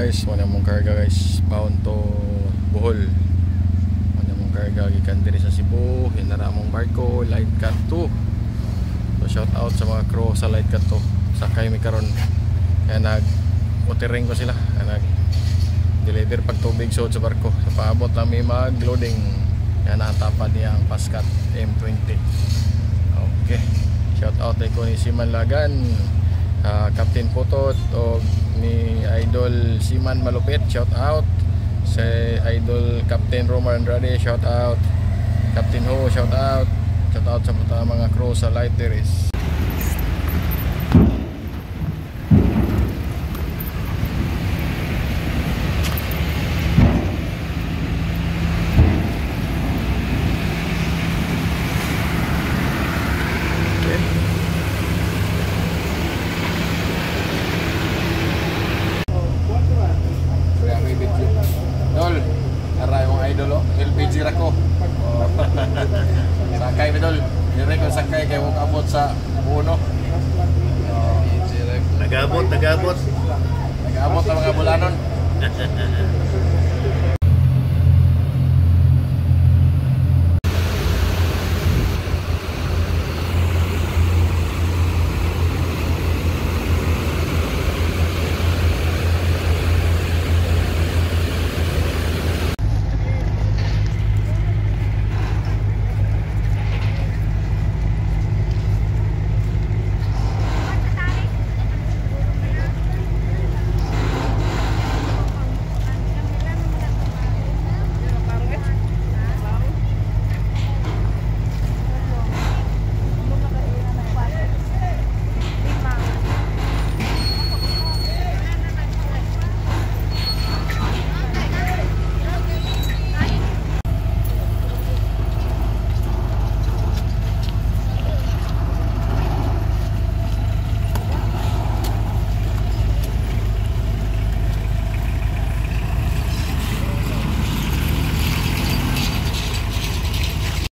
Guys, wala mong karga guys, bound to Bohol. Wala mong karga gikan diri sa Cebu, hinara mong barko, light cut 2. So shout out sa mga crew sa light cut 2. Sakay mi karon. Kaya nag-watering ko sila, nag-deliver pag tubig sa barko. Sa paabot lang may mag-loading. Kaya natapad niya ang Pascat M20. Okay, shout out ko ni Siman Lagan, Captain Putot o ni Idol Siman Malupit, shout out sa Idol Captain Romar Andrade, shout out Captain Ho, shout out sa mga crew sa Light Terrace. LPG rako. Sakay bidol. Dire ko sakay kay wong abot sa puno. Nagabot ang mga bulanon.